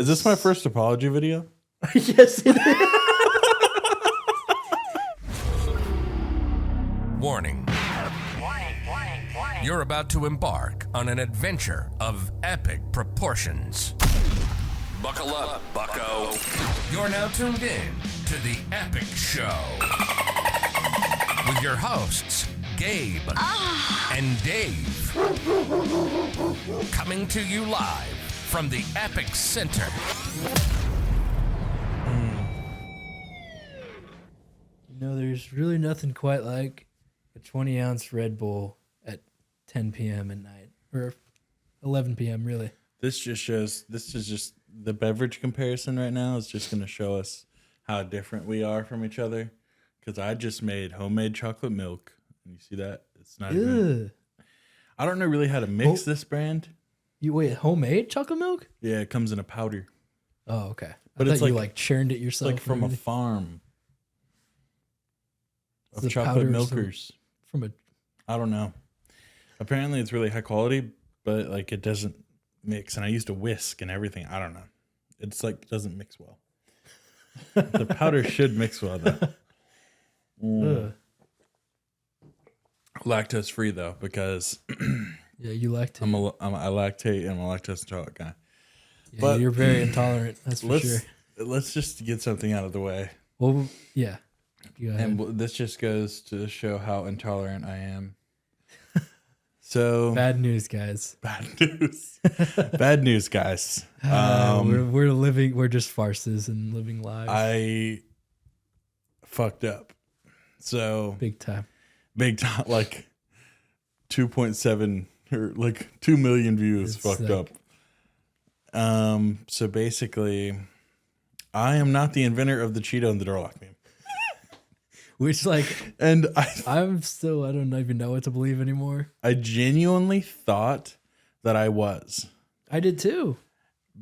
Is this my first apology video? Yes, it is. Warning. You're about to embark on an adventure of epic proportions. Buckle up, bucko. You're now tuned in to the Epic Show. With your hosts, Gabe and Dave. Coming to you live from the Epic Center. You know, there's really nothing quite like a 20-ounce Red Bull at 10 p.m. at night. Or 11 p.m., really. This is just the beverage comparison right now is just going to show us how different we are from each other. Because I just made homemade chocolate milk. And you see that? It's not even... I don't know really how to mix this brand. You wait, homemade chocolate milk? Yeah, it comes in a powder. Oh, okay. But I it's thought you churned it yourself. Like from a farm of The chocolate powder milkers. I don't know. Apparently it's really high quality, but like it doesn't mix. And I used a whisk and everything. I don't know. It's like doesn't mix well. The powder should mix well though. Lactose free though, because yeah, you lactate. I lactate and I'm a lactose intolerant guy. Yeah, but you're very intolerant. That's for sure. Let's just get something out of the way. Well, yeah. And this just goes to show how intolerant I am. So bad news, guys. Bad news. Bad news, guys. We're just farces and living lives. I fucked up. So big time, like 2.7 or like 2 million views. It's fucked up. So basically, I am not the inventor of the Cheeto and the door lock meme. Which I don't even know what to believe anymore. I genuinely thought that I was. I did too.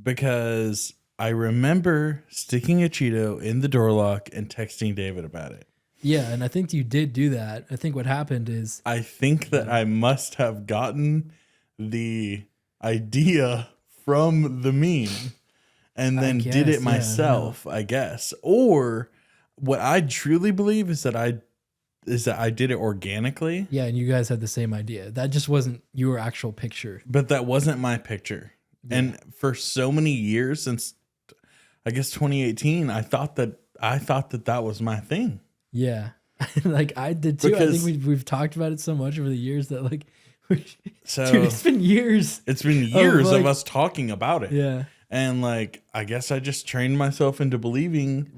Because I remember sticking a Cheeto in the door lock and texting David about it. Yeah, and I think you did do that. I think what happened is... I think that I must have gotten the idea from the meme and then did it myself, I guess. Or... what I truly believe is that I did it organically. Yeah, and you guys had the same idea. That just wasn't your actual picture. But that wasn't my picture. Yeah. And for so many years since I guess 2018, I thought that was my thing. Yeah. Like I did too. Because I think we've talked about it so much over the years that dude, it's been years. It's been years of us talking about it. Yeah. And like I guess I just trained myself into believing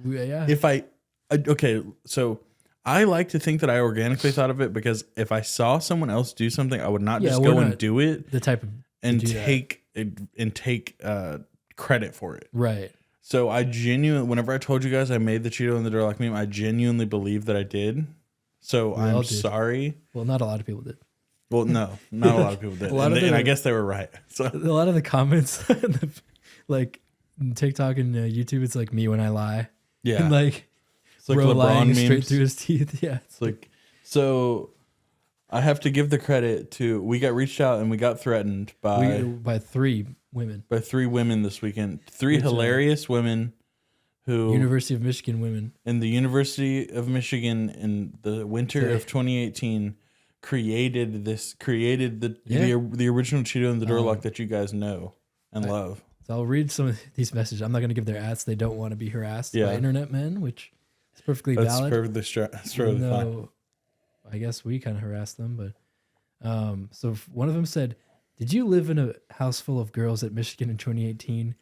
so I like to think that I organically thought of it because if I saw someone else do something, I would not just go and do it. The type of and take credit for it. Right. So whenever I told you guys I made the Cheeto and the door lock meme, I genuinely believed that I did. So I'm sorry. Well, not a lot of people did. Well, no, not a lot of people did. And I guess they were right. So a lot of the comments, like TikTok and YouTube, it's like me when I lie. Yeah. And it's like LeBron memes straight through his teeth. Yeah. It's like, so I have to give the credit to, we got reached out and we got threatened by 3 women. By 3 women this weekend. 3 hilarious women who... University of Michigan women. In the University of Michigan in the winter of 2018 created the original Cheeto and the door lock that you guys know and love. So I'll read some of these messages. I'm not going to give their ads. They don't want to be harassed by internet men, which... it's perfectly valid. That's perfectly fine. I guess we kind of harassed them, but so one of them said, "Did you live in a house full of girls at Michigan in 2018?"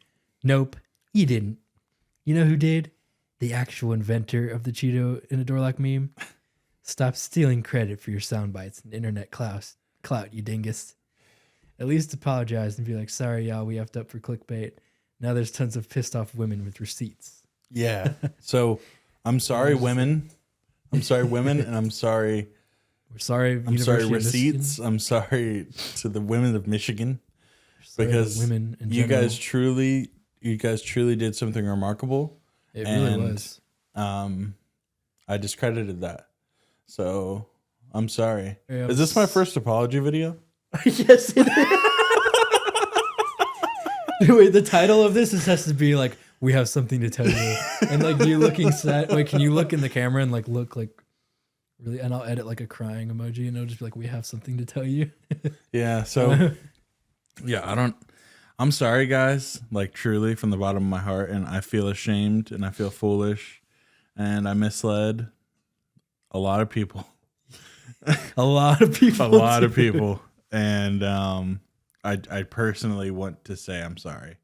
Nope, you didn't. You know who did? The actual inventor of the Cheeto in a door lock meme. Stop stealing credit for your sound bites and internet clout, you dingus. At least apologize and be like, "Sorry, y'all, we effed up for clickbait." Now there's tons of pissed off women with receipts. Yeah. So. I'm sorry, women. I'm sorry, women, and I'm sorry. We're sorry. I'm sorry, receipts. I'm sorry to the women of Michigan because women you guys truly did something remarkable. It really was. I discredited that, so I'm sorry. Yeah, is this my first apology video? Yes, it is. Wait, the title of this has to be like, we have something to tell you. And like you looking sad. Wait, can you look in the camera and like look like really? And I'll edit like a crying emoji and it'll just be like, we have something to tell you. Yeah. So, yeah, I'm sorry, guys, like truly from the bottom of my heart. And I feel ashamed and I feel foolish and I misled a lot of people. A lot of people. And I personally want to say I'm sorry.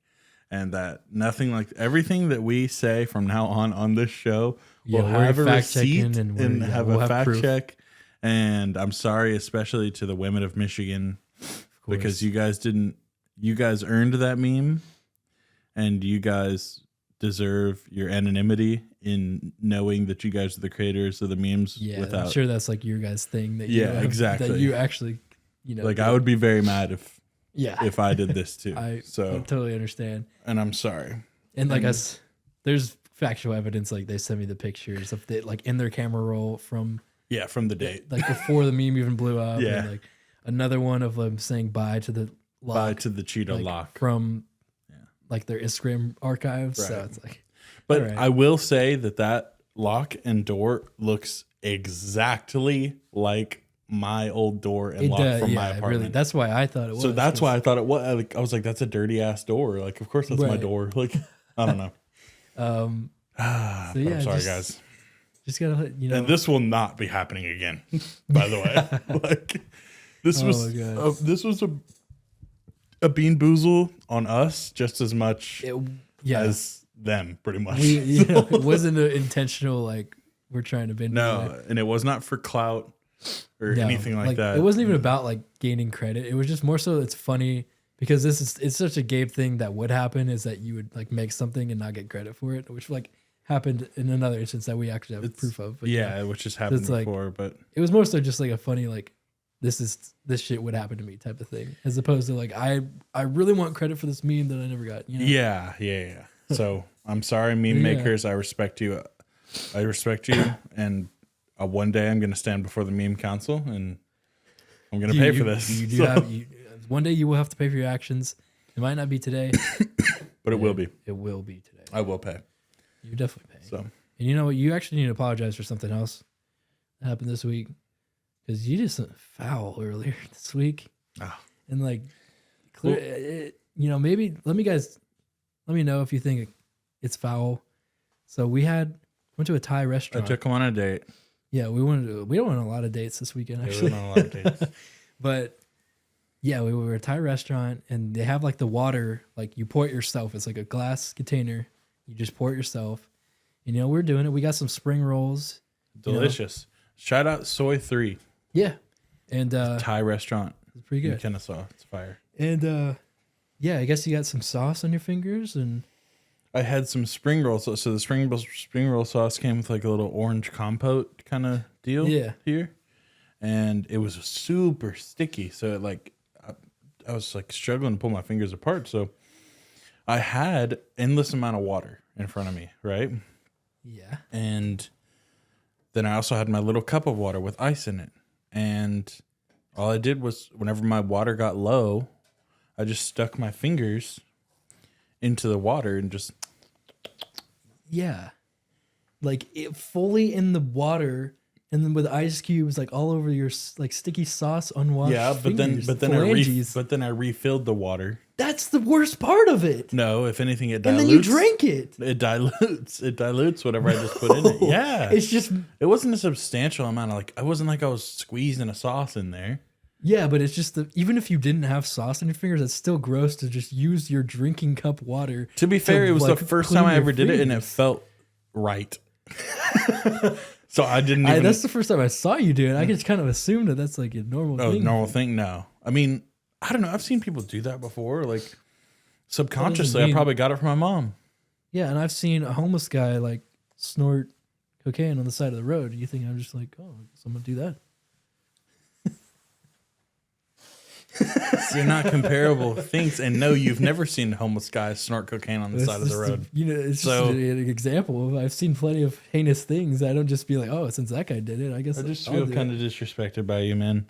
And that nothing like everything that we say from now on this show will have a receipt and have a fact check. And I'm sorry, especially to the women of Michigan, because you guys earned that meme and you guys deserve your anonymity in knowing that you guys are the creators of the memes. Yeah, I'm sure that's like your guys' thing. That exactly. That you actually, like I would be very mad if I did this too. I totally understand. And I'm sorry. And like there's factual evidence. Like they sent me the pictures of it, like in their camera roll from the date, like before the meme even blew up. Yeah. And like another one of them saying bye to the lock, bye to the Cheeto lock from like their Instagram archives. Right. So it's like, but right. I will say that lock and door looks exactly like my old door and lock from my apartment. Really, that's why I thought it was. So that's why I thought it was. Like, I was like, that's a dirty ass door. Like, of course that's my door. Like, I don't know. So yeah, I'm sorry, guys. Just gotta let you know. And this will not be happening again. By the way, like this was a bean boozle on us just as much as them, pretty much. It wasn't an intentional like we're trying to bend. No, and it was not for clout or anything like that. It wasn't even about like gaining credit. It was just more so it's funny because it's such a Gabe thing that would happen is that you would like make something and not get credit for it, which like happened in another instance that we actually have proof of. But, which has happened before, but it was more so just like a funny like this shit would happen to me type of thing, as opposed to like I really want credit for this meme that I never got. You know? Yeah. So I'm sorry, meme makers. I respect you. And one day I'm going to stand before the meme council and I'm going to pay for this. One day you will have to pay for your actions. It might not be today, but it will be. It will be today. I will pay. You definitely pay. So, and you know what? You actually need to apologize for something else that happened this week because you did something foul earlier this week. Oh. And like, maybe let me know if you think it's foul. So we went to a Thai restaurant. I took him on a date. Yeah, we went on a lot of dates this weekend actually. We went on a lot of dates. But yeah, we were at a Thai restaurant and they have like the water, like you pour it yourself. It's like a glass container. You just pour it yourself. And, we're doing it. We got some spring rolls. Delicious. Shout out Soy 3. Yeah. And Thai restaurant. It's pretty good. In Kennesaw. It's fire. And I guess you got some sauce on your fingers and I had some spring rolls. So the spring roll sauce came with like a little orange compote kind of deal here. And it was super sticky. So it like I was like struggling to pull my fingers apart. So I had endless amount of water in front of me, right? Yeah. And then I also had my little cup of water with ice in it. And all I did was whenever my water got low, I just stuck my fingers into the water and just... Yeah. Like it fully in the water and then with ice cubes like all over your like sticky sauce unwashed fingers. but then I refilled the water. That's the worst part of it. No, if anything, it dilutes. And then you drank it. It dilutes. It dilutes whatever I just put in it. Yeah. It's just... It wasn't a substantial amount of it wasn't like I was squeezing a sauce in there. Yeah, but it's just even if you didn't have sauce on your fingers, it's still gross to just use your drinking cup water. To be fair, it was the first time I ever did it and it felt right. So I didn't even... That's the first time I saw you do it. I just kind of assumed that that's like a normal thing. Oh, normal thing? No. I mean, I don't know. I've seen people do that before. Like, subconsciously, I probably got it from my mom. Yeah, and I've seen a homeless guy, like, snort cocaine on the side of the road. You think I'm just like, oh, someone do that? So you're not comparable things. And no, you've never seen a homeless guy snort cocaine on the side of the road. It's just an example. I've seen plenty of heinous things. I don't just be like, oh, since that guy did it, I guess I just feel kind of disrespected by you, man.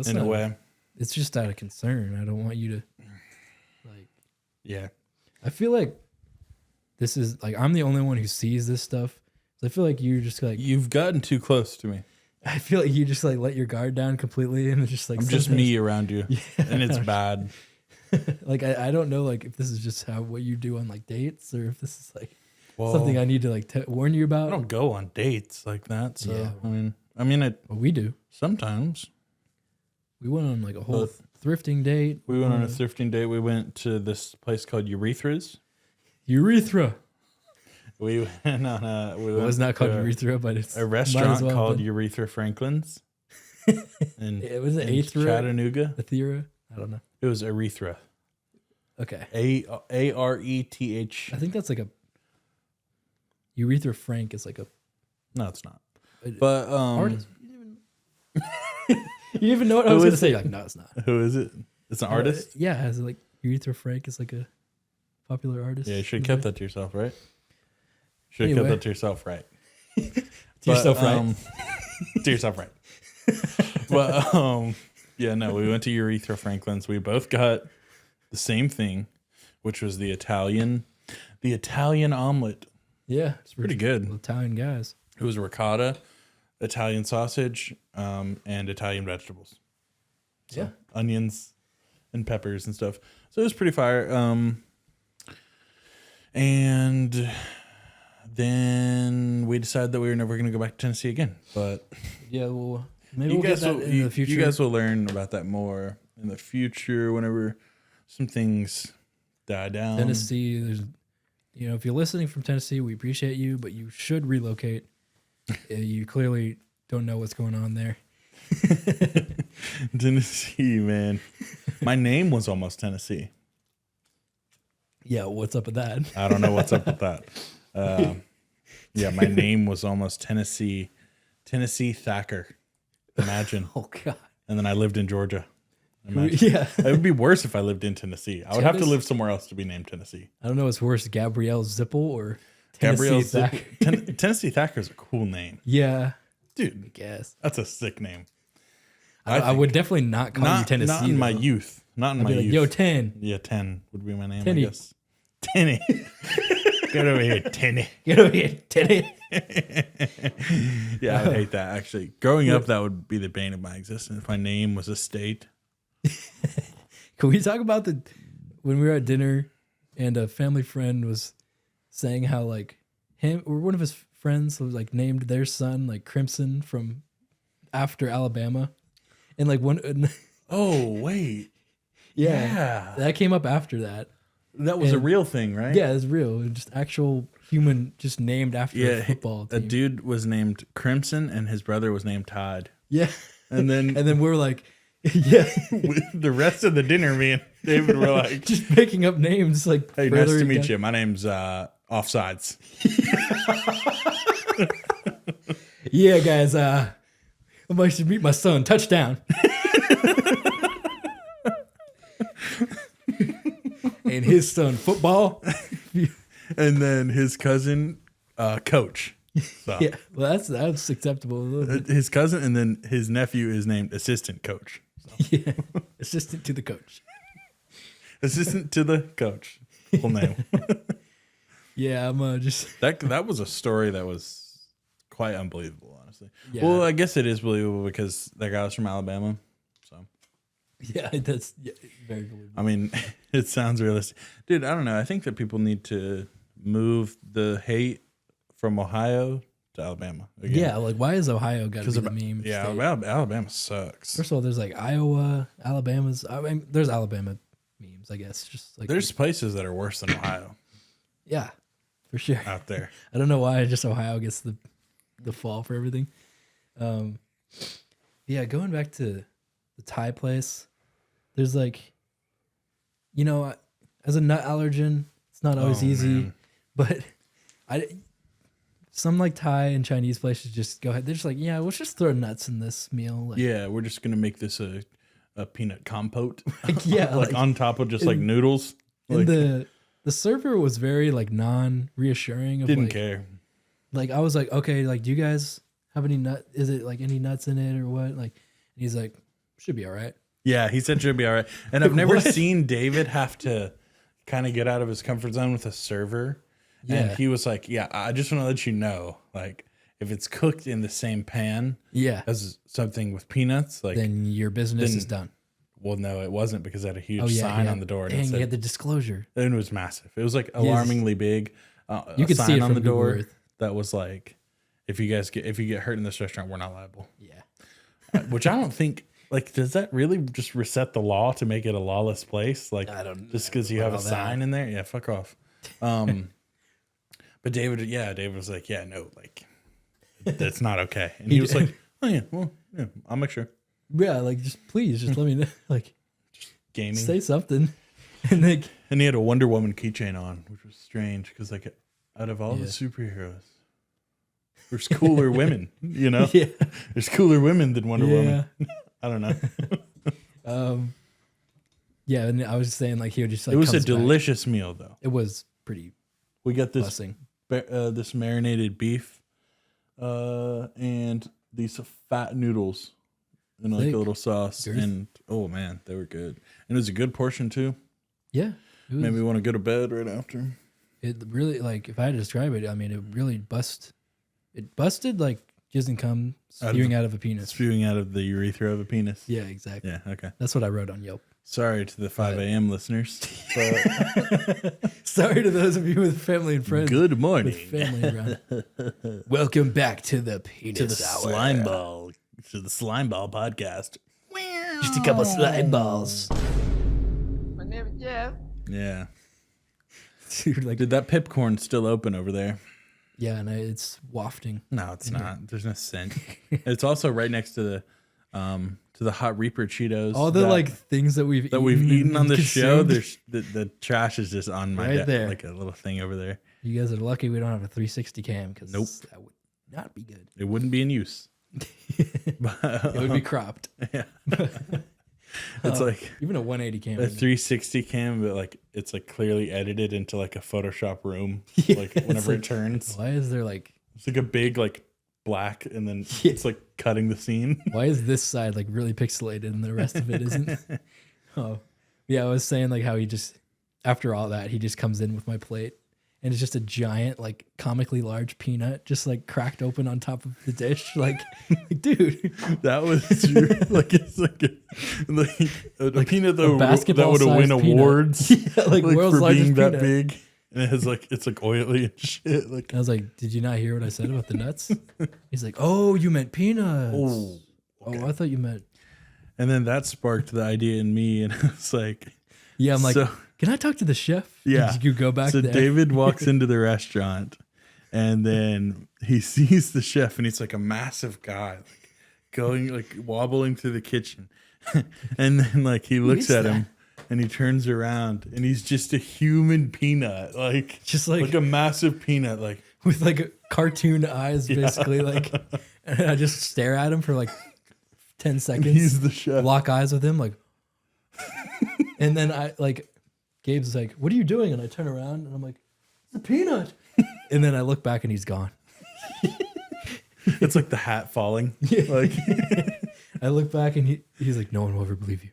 In a way. It's just out of concern. I don't want you to, like... Yeah. I feel like this is like I'm the only one who sees this stuff. So I feel like you're just like You've gotten too close to me. I feel like you just like let your guard down completely and it's just like I'm just me around you, and it's bad. Like I don't know like if this is just what you do on like dates or if this is like something I need to like warn you about. I don't go on dates like that. So Yeah. I mean, Well, we do. sometimes We went on like a whole thrifting date. we went on a thrifting date. We went to this place called Urethra's. Urethra. We went on a. It was not called Urethra, but it's a restaurant called Uretha Franklin's. And it was an in Aethra, Chattanooga. Aethra. I don't know. It was Urethra. Okay. Areth. I think that's like a Uretha Frank is like a No, it's not. But artist. You didn't even know what I was going to say. You're like, no, it's not. Who is it? It's an artist. Yeah, it has like Uretha Frank is like a popular artist. Yeah, you should have kept that to yourself, right? Should have kept that to yourself, right? To yourself, right? To yourself, right? But yeah, no, we went to Uretha Franklin's. We both got the same thing, which was the Italian omelet. Yeah, It's pretty good. Italian guys. It was ricotta, Italian sausage, and Italian vegetables. So, Yeah. onions and peppers and stuff. So it was pretty fire. And then we decided that we were never going to go back to Tennessee again. But Yeah, well, maybe we'll get that in the future. You guys will learn about that more in the future whenever some things die down. Tennessee, there's, if you're listening from Tennessee, we appreciate you, but you should relocate. You clearly don't know what's going on there. Tennessee, man. My name was almost Tennessee. Yeah, what's up with that? I don't know what's up with that. Yeah, my name was almost Tennessee Thacker. Imagine. Oh, God. And then I lived in Georgia. Imagine. Yeah. It would be worse if I lived in Tennessee. I would have to live somewhere else to be named Tennessee. I don't know what's worse, Gabrielle Zippel or Tennessee Thacker. Tennessee Thacker is a cool name. Yeah. Dude, I guess. that's a sick name. I would definitely not call you Tennessee. Not in my youth. Not in my youth. Yo, 10. Yeah, 10 would be my name, Tenny. I guess. Tenny. Get over here, Tenny. Get over here, Tenny. Yeah, I hate that, actually. Growing up, that would be the bane of my existence. If my name was a state. Can we talk about when we were at dinner and a family friend was saying how like him or one of his friends was like named their son like Crimson from after Alabama, and like one. Oh wait, yeah, that came up after that. That was a real thing, right? Yeah, it's real. Just actual human, just named after a football team. A dude was named Crimson, and his brother was named Todd. Yeah, and then we were like, yeah. The rest of the dinner, me and David were like, just making up names. Like, hey, nice to meet you. My name's Offsides. Yeah, guys. I should meet my son. Touchdown. And his son, football. And then his cousin, coach. So. Yeah, well, that's acceptable. His cousin, and then his nephew is named assistant coach. So. Yeah, assistant to the coach. Assistant to the coach. Full name. Yeah, I'm just that was a story that was quite unbelievable, honestly. Yeah. Well, I guess it is believable because that guy was from Alabama. So. Yeah, that's very believable. I mean, it sounds realistic. Dude, I don't know. I think that people need to move the hate from Ohio to Alabama. Again. Yeah, like why is Ohio got to be the meme? Yeah, state? Alabama sucks. First of all, there's like Iowa, Alabama's. I mean, there's Alabama memes, I guess. Just like there's places that are worse than Ohio. Yeah, for sure. Out there. I don't know why just Ohio gets the fall for everything. Yeah, going back to the Thai place, there's like, as a nut allergen, it's not always easy, man. but some like Thai and Chinese places just go ahead. They're just like, yeah, let's just throw nuts in this meal. Like, Yeah, we're just gonna make this a peanut compote. like, yeah, like on top of just like noodles. And Like, the server was very like non-reassuring. Of didn't like, care. Like I was like, okay, like do you guys have any nut? Is it like any nuts in it or what? Like, and he's like, should be all right. Yeah, he said should be all right. And I've never What? seen David have to kind of get out of his comfort zone with a server. Yeah. And he was like, yeah, I just want to let you know, like, if it's cooked in the same pan as something with peanuts, like then your business is done. Well, no, it wasn't because it had a huge sign on the door. And it had the disclosure. And it was massive. It was like alarmingly big. You could see it on from the door Google Earth. that was like, if you get hurt in this restaurant, we're not liable. Yeah. Which I don't think, like, does that really just reset the law to make it a lawless place? Like, just because you have a sign in there? Yeah, fuck off. But David was like, yeah, no, like, that's not okay. And he was like, oh yeah, well, yeah, I'll make sure. Yeah, like, just please, just let me know. Like, just gaming. Say something. And like, and he had a Wonder Woman keychain on, which was strange because, like, out of all the superheroes, there's cooler women, you know? Yeah. There's cooler women than Wonder Woman. I don't know. Yeah, and I was just saying, like, he would just, like, it was a delicious meal, though. It was pretty. We got this this marinated beef and these fat noodles in like a little sauce. And oh man, they were good. And it was a good portion too. Yeah. Made me want to go to bed right after. It really, like, if I had to describe it, I mean, it really busted like jizz and cum spewing out of a penis. Spewing out of the urethra of a penis. Yeah, exactly. Yeah, okay. That's what I wrote on Yelp. Sorry to the 5 a.m. listeners. Sorry to those of you with family and friends. Good morning. With family around. Welcome back to the penis to the hour. slime ball. To the slime ball podcast. Just a couple of slime balls. My name is Jeff. Yeah. Dude, like, did that pipcorn still open over there? Yeah, and it's wafting. No, it's not. There's no scent. It's also right next to the Hot Reaper Cheetos. All the like things that we've eaten on the show. There's the trash is just on my there, like a little thing over there. You guys are lucky we don't have a 360 cam because that would not be good. It wouldn't be in use. It would be cropped. Yeah. It's like even a 180 cam. A 360 cam, but like it's like clearly edited into like a Photoshop room. Yeah, like whenever it turns. Why is there like it's like a big like black and then it's like cutting the scene. Why is this side like really pixelated and the rest of it isn't? Oh. Yeah, I was saying like how he just after all that, he just comes in with my plate and it's just a giant, like comically large peanut just like cracked open on top of the dish. Like dude. That was true. Like it's like a peanut that would have win awards. Yeah, like world's for being largest that big. And it has like it's like oily and shit. Like I was like, did you not hear what I said about the nuts? He's like, oh, you meant peanuts. Oh, okay. I thought you meant. And then that sparked the idea in me, and it's like, yeah, I'm like, can I talk to the chef? Yeah, did you go back so there? David walks into the restaurant, and then he sees the chef, and he's like a massive guy, like going like wobbling through the kitchen, and then like he looks at him. And he turns around and he's just a human peanut, like just like a massive peanut, like with like cartoon eyes, basically. Like, and I just stare at him for like 10 seconds. And he's the chef. Lock eyes with him, like, and then I like Gabe's like, "What are you doing?" And I turn around and I'm like, "It's a peanut." And then I look back and he's gone. It's like the hat falling. Yeah. Like I look back and he's like, "No one will ever believe you."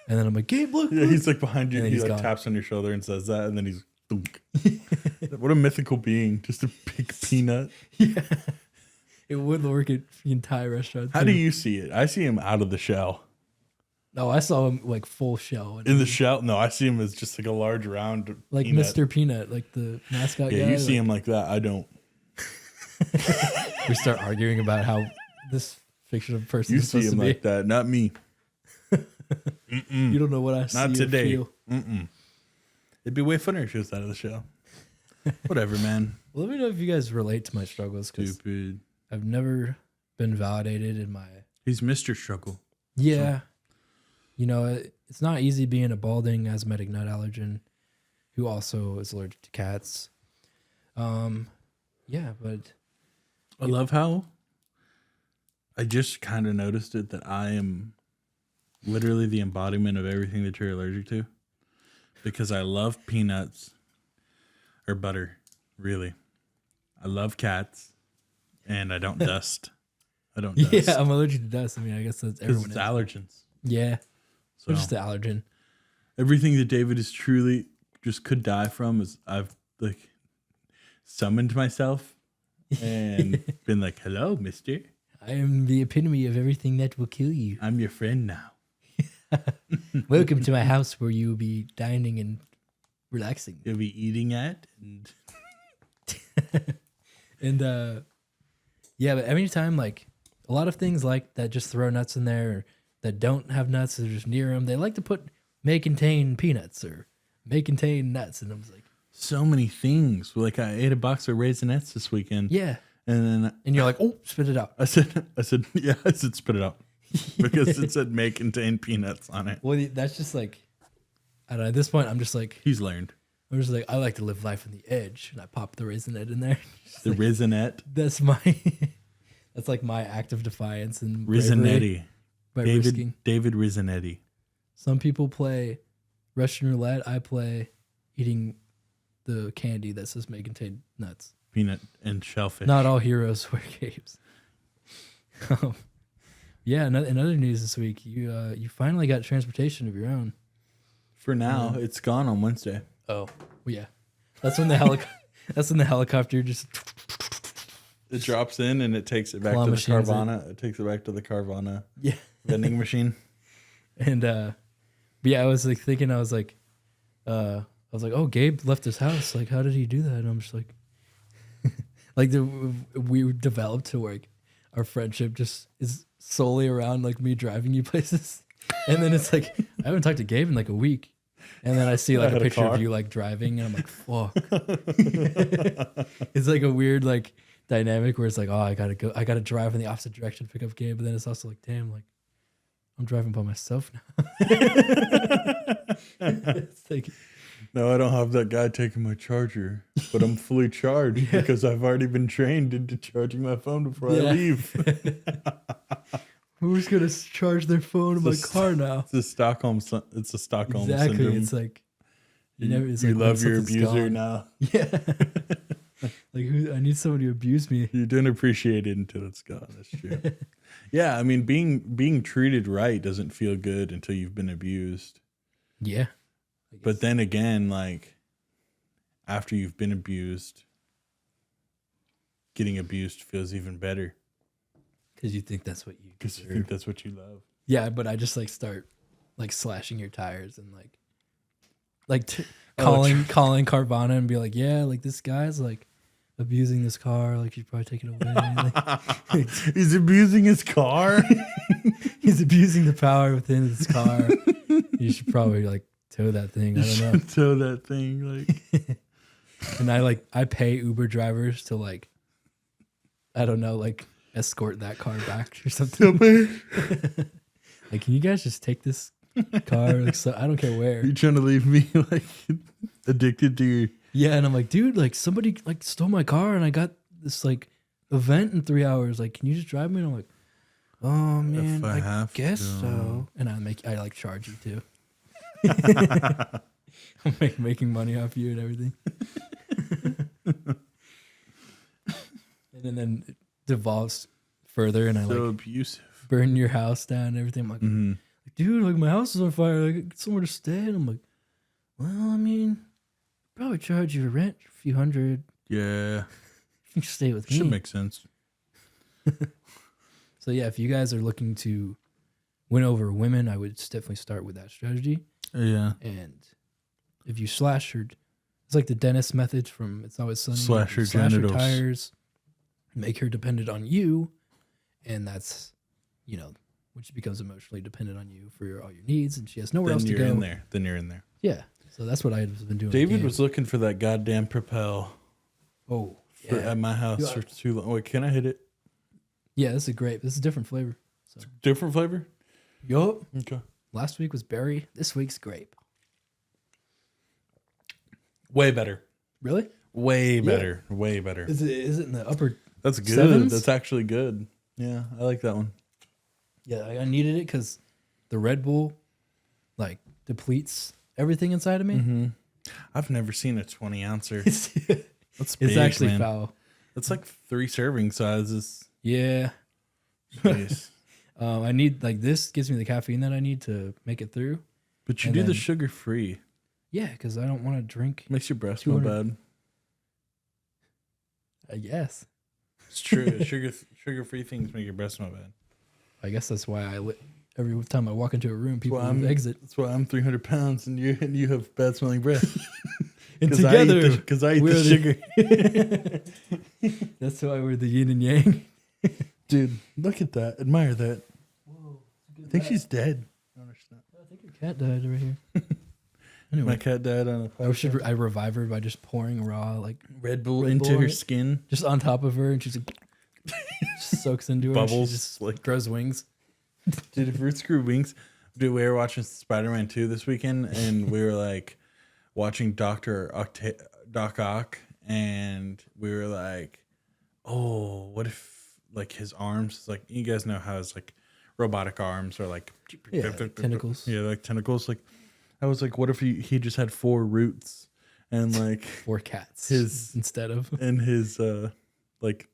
And then I'm like, Gabe, look. Yeah, he's like behind you. And He like taps on your shoulder and says that, and then he's thunk. What a mythical being, just a big peanut. Yeah, it would work at the entire restaurant. How do you see it? I see him out of the shell. No, I saw him like full shell. In the shell? No, I see him as just like a large round like peanut. Mr. Peanut, like the mascot guy. Yeah, you see him like that. I don't. We start arguing about how this fictional person is supposed to be. You see him like that, not me. You don't know what I see. Not today. Feel. It'd be way funnier if he was out of the show. Whatever, man. Well, let me know if you guys relate to my struggles. Stupid. I've never been validated in my. He's Mr. Struggle. Yeah. So. You know, it's not easy being a balding asthmatic nut allergen who also is allergic to cats. Yeah, but. I love how I just kind of noticed it that I am literally the embodiment of everything that you're allergic to, because I love peanuts or butter. Really, I love cats, and I don't dust. I don't dust. Yeah, I'm allergic to dust. I mean, I guess that's everyone. It's allergens. Yeah, so just the allergen. Everything that David is truly just could die from is I've like summoned myself and been like, hello, mister. I am the epitome of everything that will kill you. I'm your friend now. Welcome to my house where you will be dining and relaxing. You'll be eating at and and yeah, but every time, like a lot of things like that just throw nuts in there or that don't have nuts, they're just near them. They like to put may contain peanuts or may contain nuts. And I was like, so many things. Like I ate a box of Raisinets this weekend. yeah. And then You're like, oh, spit it out. I said, yeah, I said spit it out. Because it said may contain peanuts on it. Well, that's just like, I don't know. At this point, I'm just like, He's learned. I'm just like, I like to live life on the edge. And I pop the Raisinette in there. The Raisinette. That's my, that's like my act of defiance and Raisinette. by risking. David Raisinette. Some people play Russian roulette. I play eating the candy that says may contain nuts. Peanut and shellfish. Not all heroes wear capes. Yeah, in other news this week, you finally got transportation of your own. For now, it's gone on Wednesday. Oh, well, yeah. That's when the helicopter just It drops in and it takes it back Claw to the machines Carvana. It takes it back to the Carvana yeah. vending machine. And but yeah, I was like thinking, I was like, oh, Gabe left his house. Like, how did he do that? And I'm just like, like we developed to like our friendship just is solely around like me driving you places. And then it's like I haven't talked to Gabe in like a week. And then I see like a picture of you like driving and I'm like, fuck. It's like a weird like dynamic where it's like, oh, I gotta drive in the opposite direction to pick up Gabe. But then it's also like, damn, like I'm driving by myself now. It's like, No, I don't have that guy taking my charger, but I'm fully charged because I've already been trained into charging my phone before I leave. who's gonna charge their phone in my car now? It's a Stockholm Exactly. syndrome. It's like It's you love your abuser now. Yeah. Like I need somebody to abuse me. You don't appreciate it until it's gone. That's true. Yeah, I mean, being treated right doesn't feel good until you've been abused. Yeah. But then again, like after you've been abused, getting abused feels even better because you think that's what you because you think that's what you love. Yeah, but I just like start like slashing your tires and calling Carvana and be like, yeah, like this guy's like abusing this car, like you should probably take it away. He's abusing his car. He's abusing the power within his car. You should probably like tow that thing. I don't know. Tow that thing, like. And I pay Uber drivers to like, I don't know, like escort that car back or something. Like, can you guys just take this car? Like, so I don't care where. You trying to leave me like addicted to your? Yeah, and I'm like, dude, like somebody like stole my car, and I got this like event in 3 hours. Like, can you just drive me? And I'm like, oh man, I guess so. And I like charge you too. I'm making money off you and everything. And then it devolves further, and I so like abusive. Burn your house down and everything. I'm like, dude, like my house is on fire. I get somewhere to stay. And I'm like, well, I mean, probably charge you rent a few $100. Yeah, You can stay with me. Should make sense. So yeah, if you guys are looking to win over women, I would definitely start with that strategy. Yeah. And if you slash her, it's like the dentist method from It's Always Sunny. Slash her Slash her genitals. tires, make her dependent on you, and that's, when she becomes emotionally dependent on you for all your needs, and she has nowhere else to go. Then you're in there. Yeah. So that's what I've been doing. David was looking for that goddamn Propel at my house for too long. Wait, can I hit it? Yeah, this is great. This is a different flavor. So. Different flavor? Yup. Okay. Last week was berry. This week's grape. Way better. Really? Way better. Way better. Is it in the upper? That's good. Sevens? That's actually good. Yeah, I like that one. Yeah, I needed it because the Red Bull like depletes everything inside of me. Mm-hmm. I've never seen a 20-ouncer. That's big, it's actually man. foul. That's like 3 serving sizes. Yeah. Jeez. I need like this gives me the caffeine that I need to make it through. But you do the sugar free. Yeah, because I don't want to drink. Makes your breath smell 200 bad. I guess. It's true. Sugar-free things make your breath smell bad. I guess that's why every time I walk into a room, people exit. That's why I'm 300 pounds and you have bad smelling breath. And together, because I eat the sugar. That's why we're the yin and yang. Dude, look at that. Admire that. Whoa, I think she's dead. I think your cat died right here. Anyway, my cat died on a I revive her by just pouring raw like Red Bull into her skin, just on top of her, and she's like, just soaks into her. Bubbles, she just like grows wings. Dude, if Roots grew wings, dude, we were watching Spider-Man 2 this weekend, and we were like watching Doc Ock, and we were like, oh, what if like his arms, like you guys know how his like robotic arms are like tentacles. Yeah, like tentacles. Like I was like, what if he just had 4 roots and like 4 cats instead of and his like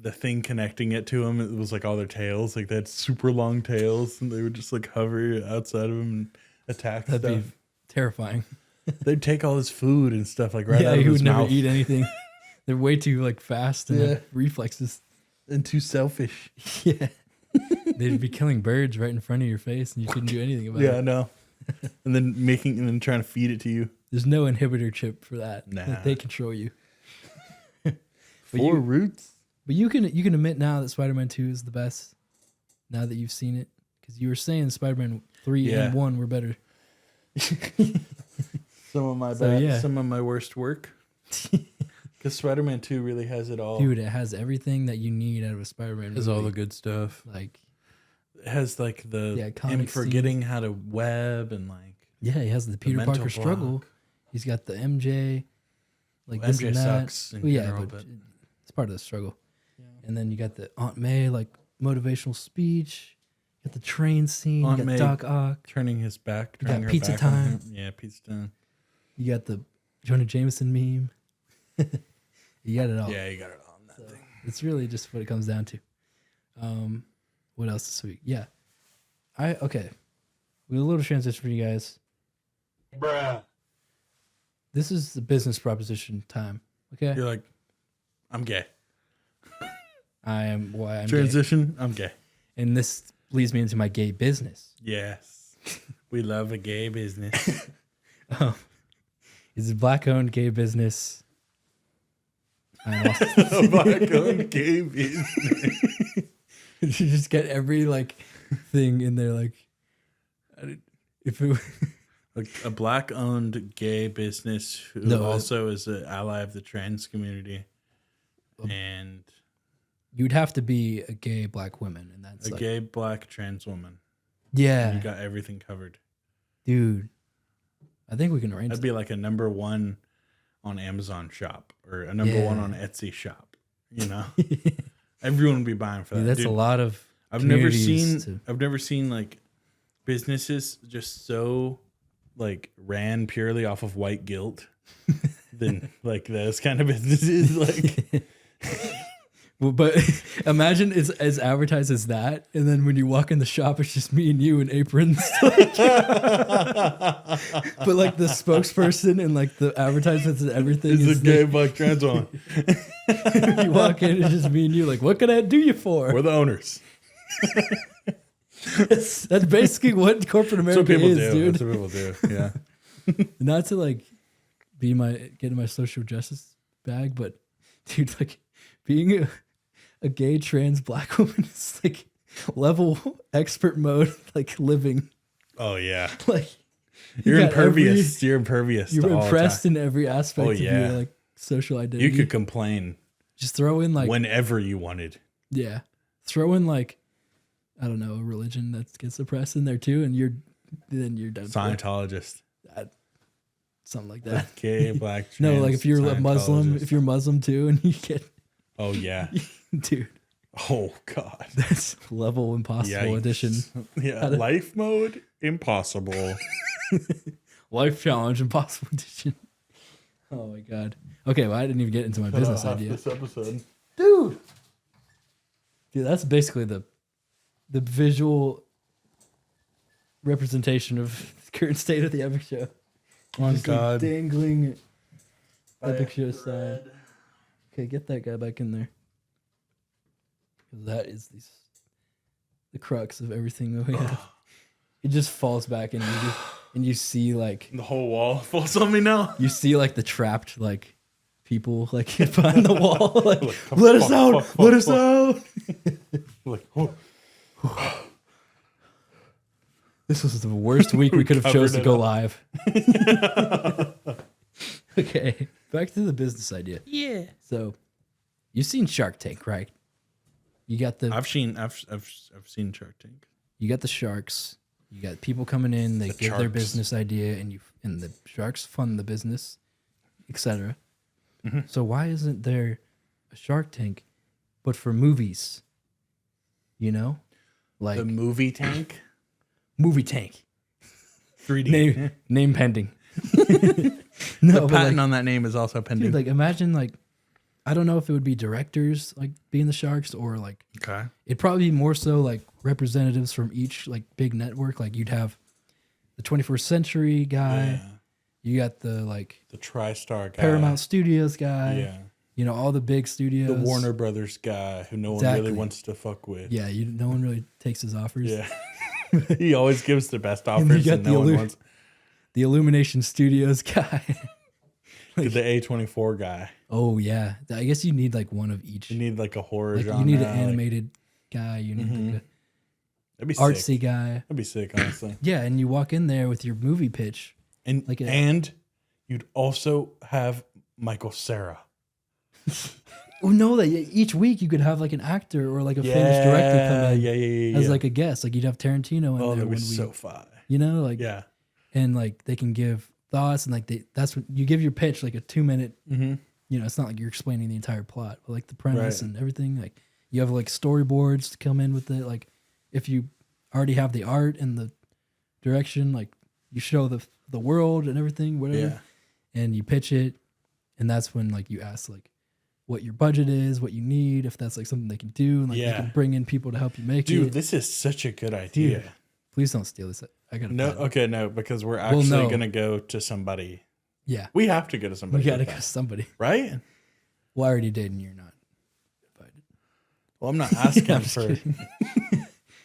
the thing connecting it to him, it was like all their tails, like they had super long tails, and they would just like hover outside of him and attack. That'd stuff. be terrifying. They'd take all his food and stuff like right out of he his would never mouth. eat anything. They're way too like fast and have reflexes and too selfish. Yeah, they'd be killing birds right in front of your face, and you couldn't do anything about it. Yeah, I know. and then trying to feed it to you. There's no inhibitor chip for that. Nah. Like, they control you. 4 roots. But you can admit now that Spider-Man 2 is the best. Now that you've seen it, because you were saying Spider-Man 3 and 1 were better. Some of my some of my worst work. Because Spider-Man 2 really has it all. Dude, it has everything that you need out of a Spider-Man movie. Has all the good stuff. Like, it has like the him forgetting how to web and like. Yeah, he has the Peter Parker struggle. He's got the MJ. Like this MJ and that. sucks in general, but it's part of the struggle. Yeah. And then you got the Aunt May like motivational speech. You got the train scene. Aunt you got May Doc Ock. Turning his back. You got pizza time. Yeah, pizza time. You got the Jonah Jameson meme. You got it all. Yeah, you got it all on that thing. It's really just what it comes down to. What else this week? Yeah. Okay. We have a little transition for you guys. Bruh. This is the business proposition time. Okay. You're like, I'm gay. I'm transition. Gay. I'm gay. And this leads me into my gay business. Yes. We love a gay business. It's a black-owned gay business. A black-owned gay business. You just get every like thing in there. Like, if it a black-owned gay business who also is an ally of the trans community, and you'd have to be a gay black woman, and that's a gay black trans woman. Yeah, you got everything covered, dude. I think we can arrange. That'd be like a #1 on Amazon shop or a #1 on Etsy shop. You know, everyone would be buying for that. Dude, that's Dude, a lot of. I've never seen like businesses just so like ran purely off of white guilt than like those kind of businesses. Like, well, but imagine it's as advertised as that, and then when you walk in the shop, it's just me and you in aprons. But like the spokesperson and like the advertisements and everything is a gay black trans woman. You walk in, it's just me and you. Like, what can I do you for? We're the owners. That's basically what corporate America is, dude. That's what people do. Yeah. Not to like get in my social justice bag, but dude, like being a gay trans black woman is like level expert mode, like living. Oh yeah. Like you're impervious. You're impervious. You're impressed in every aspect of your like social identity. You could complain. Just throw in like whenever you wanted. Yeah. Throw in like, I don't know, a religion that gets oppressed in there too, and you're done. Scientologist. Something like that. Gay, black, trans, no, like if you're a Muslim, if you're Muslim too, and you get. Oh yeah, dude. Oh god, that's level impossible edition. Yeah, life mode impossible. Life challenge impossible edition. Oh my god. Okay, well I didn't even get into my business idea. This episode, dude, that's basically the visual representation of the current state of the Epic Show. Oh Just, God. like, dangling By epic a shit aside. thread. Okay, get that guy back in there. That is the crux of everything that we have. It just falls back and you see like The whole wall falls on me now. you see like the trapped like people like behind the wall like Like, let us fuck, out, fuck, let fuck, us fuck. out. Like, oh. This was the worst week we could have chose to Covered go it live. Okay, back to the business idea. Yeah. So, you've seen Shark Tank, right? You got the I've seen Shark Tank. you got the sharks. You got people coming in. They The give their sharks. business idea, and the sharks fund the business, etc. Mm-hmm. So why isn't there a Shark Tank, but for movies? You know, like The movie tank. movie tank. 3D. Name pending. The No, but patent like, on that name is also pending. dude, like imagine like I don't know if it would be directors like being the sharks or like Okay. it'd probably be more so like representatives from each like big network. Like you'd have the 21st Century guy, Yeah. you got the like The TriStar guy. Paramount Studios guy, Yeah. you know, all the big studios. The Warner Brothers guy who no one Exactly. really wants to fuck with. Yeah, no one really takes his offers. Yeah. He always gives the best you offers got and the no one Illu- wants. The Illumination Studios guy. The A24 guy. Oh yeah, I guess you need like one of each. You need like a horror Like, genre. you need an like- animated guy. You need like That'd be a artsy sick. guy. That'd be sick, honestly. Yeah, and you walk in there with your movie pitch. And Like a- and you'd also have Michael Cera. Oh no, that each week you could have like an actor or like a famous director come in Yeah. as like a guest. Like you'd have Tarantino in oh, there that'd one be week. so fun. You know, like Yeah. and like they can give thoughts and like that's what you give your pitch like a 2-minute. Mm-hmm. You know, it's not like you're explaining the entire plot, but like the premise Right. and everything. Like you have like storyboards to come in with it. Like if you already have the art and the direction, like you show the world and everything, whatever, Yeah. and you pitch it, and that's when like you ask like what your budget is, what you need, if that's like something they can do, and like Yeah. you can bring in people to help you make Dude, it. this is such a good idea. Dude, please don't steal this. I got No, okay, no, because we're actually no. gonna go to somebody. Yeah, We have to go to somebody. we gotta with go that, somebody. right? Well, I already did, and you're not invited. Well, I'm not asking I'm just for.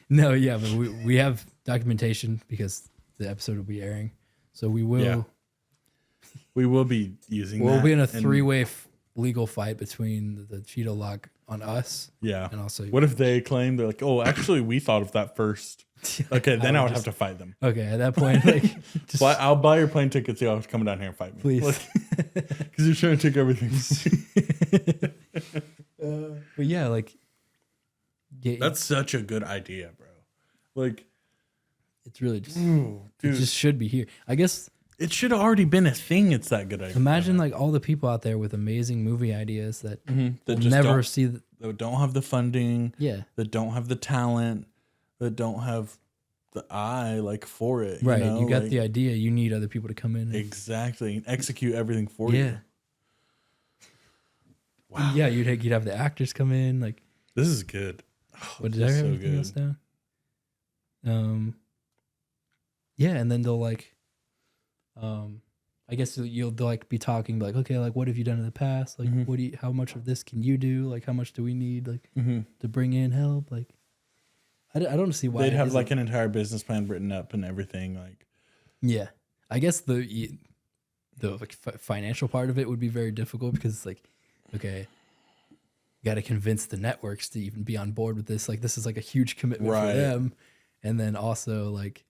No, yeah, but we have documentation because the episode will be airing, so we will. Yeah. We will be using. We'll that be in a and- 3-way legal fight between the Cheeto lock on us Yeah. and also. What if they claim they're like, oh, actually, we thought of that first? Okay, then I would have to fight them. Okay, at that point, like, just Well, I'll buy your plane tickets. Y'all come down here and fight me, please. because you're trying to take everything. But yeah, like, That's such a good idea, bro. Like, it's really just ooh, it dude, just should be here. I guess it should have already been a thing. It's that good idea. imagine like all the people out there with amazing movie ideas that that will just never don't, see. that don't have the funding, Yeah, that don't have the talent, that don't have the eye like for it. right. You, know? You got Like, the idea. You need other people to come in. And, exactly, and execute everything for yeah. you. Wow, Yeah, you'd have the actors come in. Like, this is good. what did this I is have so everything else good. down? Yeah, and then they'll like, I guess they'll like be talking like, okay, like what have you done in the past? Like, Mhm. what do you? How much of this can you do? Like, how much do we need? Like Mm-hmm. to bring in help? Like, I don't see why They'd it have isn't- like an entire business plan written up and everything. Like, yeah. I guess the like, financial part of it would be very difficult because it's like, okay, you got to convince the networks to even be on board with this. Like, this is like a huge commitment Right. for them, and then also like,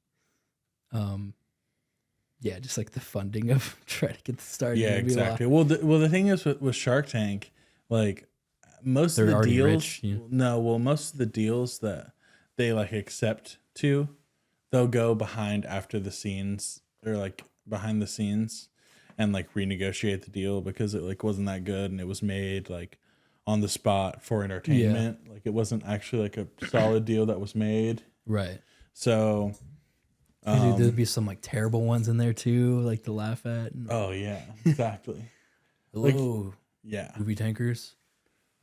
yeah, just like the funding of trying to get this started. yeah, would be a lot. exactly. Well, the thing is with Shark Tank, like most They're of the already deals, rich, yeah. most of the deals that they like accept to, they'll go behind after the scenes or like behind the scenes and like renegotiate the deal because it like wasn't that good and it was made like on the spot for entertainment. Like it wasn't actually like a solid deal that was made. Right. So, Dude, there'd be some like terrible ones in there too, like to laugh at. And, oh yeah, exactly. hello, Yeah. movie tankers.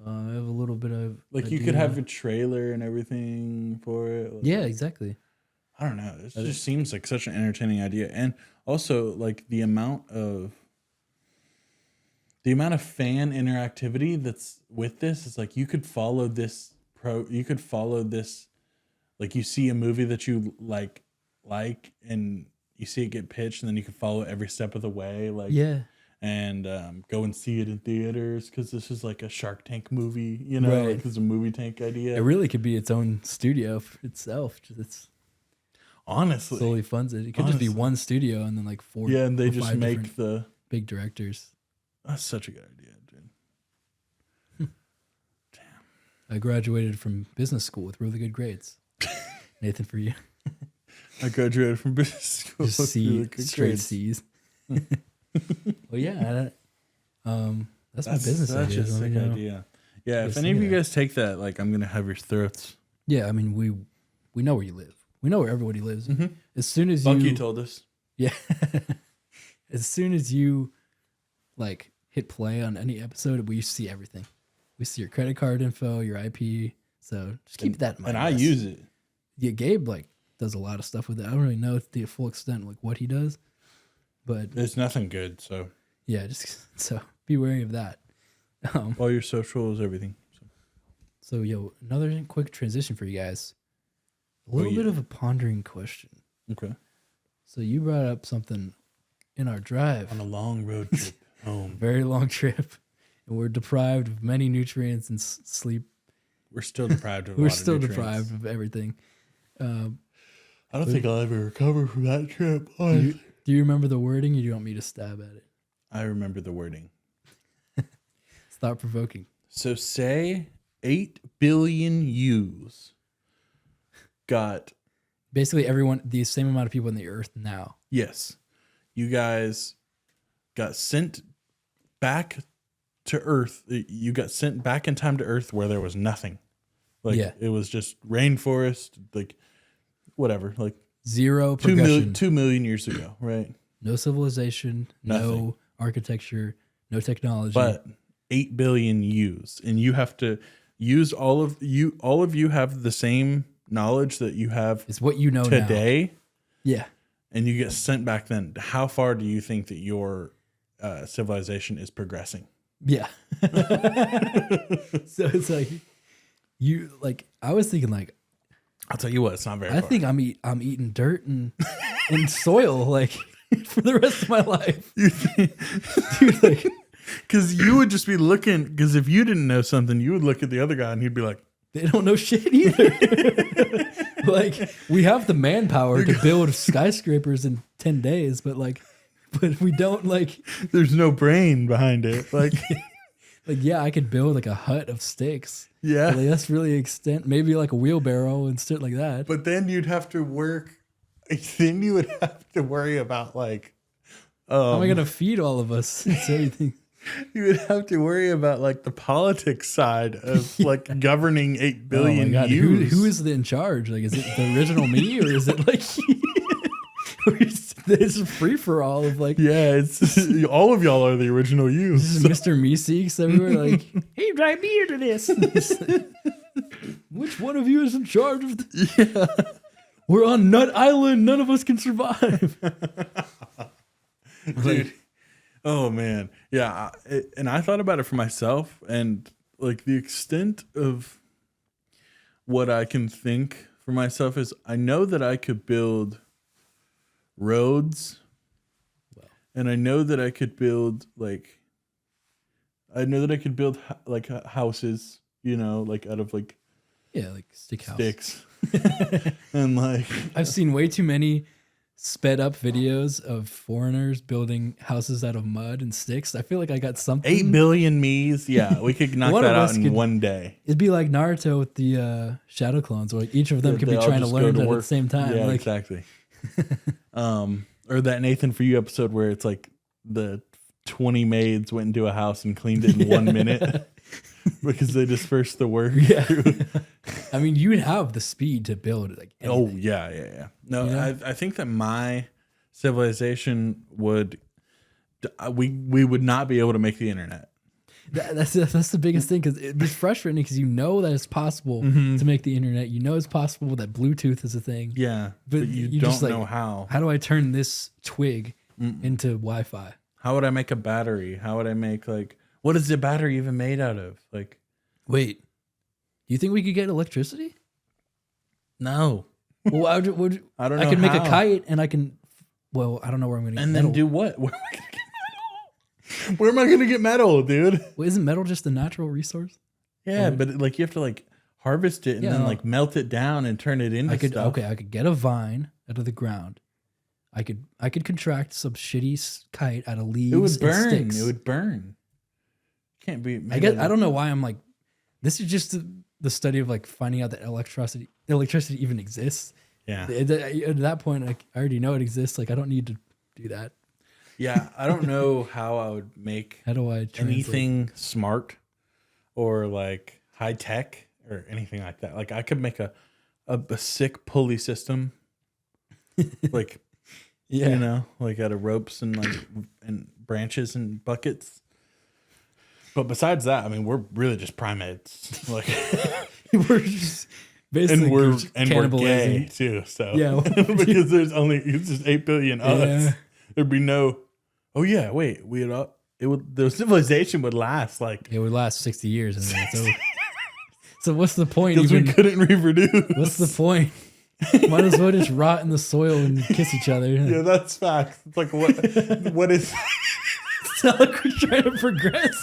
I have a little bit of Like you could have a trailer and everything for it. Like, yeah, exactly. I don't know. It just seems like such an entertaining idea. And Also, like the amount of fan interactivity that's with this is like you could follow this like you see a movie that you like and you see it get pitched and then you can follow it every step of the way and go and see it in theaters because this is like a Shark Tank movie, you know, Right. like it's a movie tank idea. It really could be its own studio for itself. It's Honestly, solely funds it. It could just be one studio and then like four. yeah, and they or just five make different the. big directors. That's such a good idea, dude. I graduated from business school with really good grades. Nathan, for you, I graduated from business school. just with C, really good straight grades. C's. Well, yeah, that's my business Such idea. a sick idea. Yeah, if Just any of see you that. guys take that, like, I'm gonna have your throats. Yeah, I mean, we know where you live. We know where everybody lives. Mhm. As soon as Bucky you told us. Yeah. As soon as you like hit play on any episode, we see everything. We see your credit card info, your IP. So just keep that in mind. And I use it. Yeah, Gabe like does a lot of stuff with it. I don't really know the full extent like what he does, but It's nothing good. So yeah, just so be wary of that. all your socials, everything. So another quick transition for you guys. A little bit of a pondering question. Okay. So you brought up something in our drive. On a long road trip home. Very long trip, and we're deprived of many nutrients and sleep. We're still deprived of. We're still deprived of everything. I don't think I'll ever recover from that trip. Do you remember the wording, or do you want me to stab at it? I remember the wording. Stop provoking. So say 8 billion U's got. Basically, everyone, the same amount of people on the earth now. Yes. You guys got sent back to Earth. You got sent back in time to Earth where there was nothing. Like it was just rainforest, like whatever, like Zero progression. 2 million years ago, right? No civilization, Nothing. no architecture, no technology. But 8 billion U's, and you have to use all of you. All of you have the same knowledge that you have it's what you know today. now. Yeah. And you get sent back then. How far do you think that your civilization is progressing? Yeah. So it's like I was thinking like I'll tell you what, it's not very I far. think I'm eating dirt and soil like for the rest of my life. Dude, like, because you would just be looking, because if you didn't know something, you would look at the other guy and he'd be like, they don't know shit either. Like we have the manpower to build skyscrapers in 10 days, but we don't like. there's no brain behind it. Like, Yeah, I could build like a hut of sticks. yeah. But, like, that's really extent. Maybe like a wheelbarrow and shit like that. But then you'd have to work. Then you would have to worry about like, How am I gonna feed all of us? It's everything. you would have to worry about like the politics side of like governing 8 Oh my billion God, U's. who is in charge? Like, is it the original me, or is it like, or is this free for all of like, Yeah, it's all of y'all are the original U's. this is Mr. Meeseeks everywhere? Like, hey, drive me into this. Which one of you is in charge of? Yeah. We're on Nut Island. None of us can survive. Dude. Oh man. Yeah. And I thought about it for myself, and like the extent of what I can think for myself is I know that I could build roads, and I know that I could build like houses, you know, like out of like Yeah, like stick house. sticks. And like I've seen way too many sped up videos of foreigners building houses out of mud and sticks. I feel like I got something. 8 billion me's. Yeah, we could knock One that of out us in could- one day. It'd be like Naruto with the shadow clones, where like each of them could They be all trying to just go learn it at work. the same time. Yeah, like, exactly. Or that Nathan For You episode where it's like the 20 maids went into a house and cleaned it in 1 minute because they dispersed the work. Yeah. I mean, you would have the speed to build like Oh anything. yeah. No, Yeah. I think that my civilization would we would not be able to make the internet. That's the biggest thing, because it's frustrating because you know that it's possible to make the internet. You know it's possible that Bluetooth is a thing. Yeah, but you don't know how. How do I turn this twig into Wi-Fi? How would I make a battery? How would I make what is the battery even made out of? Wait, do you think we could get electricity? No. Well, I don't know. I can make a kite, and I can. Well, I don't know where I'm going to get metal. And then do what? Where am I going to get metal, dude? Well, isn't metal just a natural resource? Yeah, but you have to harvest it and then melt it down and turn it into stuff. Okay, I could get a vine out of the ground. I could contract some shitty kite out of leaves. It would burn. And sticks. It would burn. Can't be. I don't know why I'm this is just the study of finding out that electricity even exists. Yeah. At that point, I already know it exists. I don't need to do that. Yeah, I don't know how I would make how do I anything smart or high tech or anything like that. I could make a sick pulley system, out of ropes and and branches and buckets. But besides that, I mean, we're really just primates. We're just basically we're gay too. So yeah, because it's just 8 billion us. There'd be no. Oh yeah, wait. The civilization would last it would last 60 years, and then it's over. So what's the point? Because we couldn't reproduce. What's the point? Might as well just rot in the soil and kiss each other. Yeah, that's facts. It's what is? It's not like we're trying to progress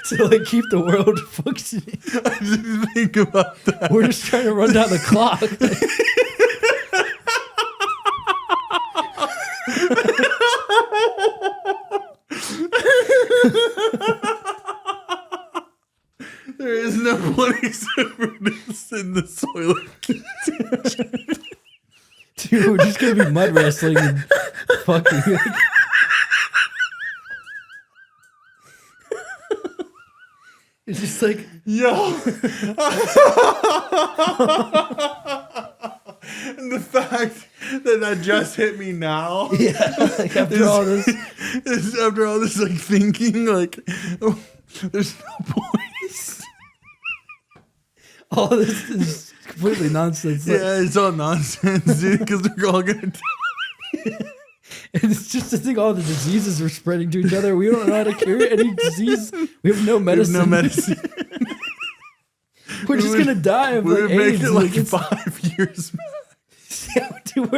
to keep the world functioning. I didn't think about that. We're just trying to run down the clock. There is no place to produce in the soil. Dude, we're just gonna be mud wrestling and fucking. It's just yo. And the fact that just hit me now. Yeah, after all this thinking, there's no point. All this is completely nonsense. Yeah, it's all nonsense, dude, because we're all gonna die. And it's just to think all the diseases we're spreading to each other. We don't know how to cure any disease. We have no medicine. We're just gonna die of we would AIDS. Make it 5 years. Yeah, dude,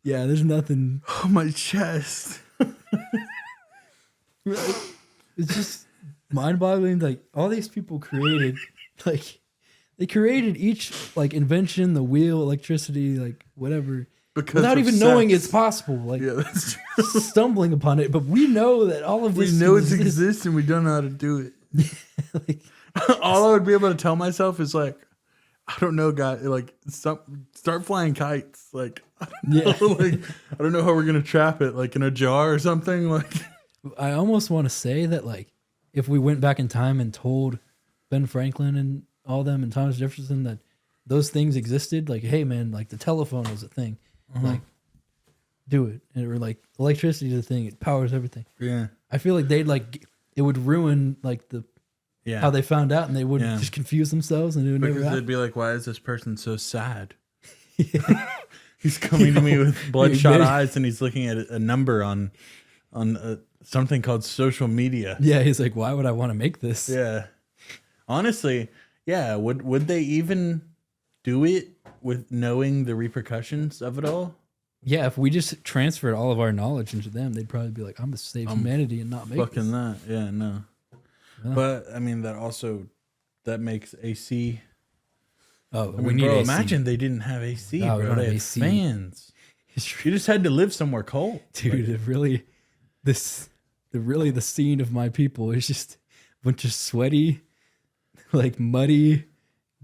yeah, there's nothing. Oh, my chest. It's just mind-boggling. All these people created, they created each invention, the wheel, electricity, whatever. Without even knowing it's possible, yeah, that's true. Stumbling upon it. But we know that all of this. We know it exists, and we don't know how to do it. All I would be able to tell myself is I don't know, guys. Start flying kites. I don't know how we're gonna trap it, in a jar or something. I almost want to say that, if we went back in time and told Ben Franklin and all them and Thomas Jefferson that those things existed, hey man, the telephone was a thing. Do it. And we're electricity is a thing. It powers everything. Yeah. I feel they'd it would ruin how they found out, and they would just confuse themselves, and it would never happen. They'd be why is this person so sad? He's coming to me with bloodshot eyes, and he's looking at a number on something called social media. Yeah, he's why would I want to make this? Yeah. Honestly, yeah. Would they even do it with knowing the repercussions of it all? Yeah, if we just transferred all of our knowledge into them, they'd probably be I'm going to save humanity and not make fucking this. that. Yeah, no. Yeah. But I mean, that makes AC. Oh, we need AC. Imagine they didn't have AC. No, bro. They had AC. fans. You just had to live somewhere cold, dude. The scene of my people is just a bunch of sweaty, muddy,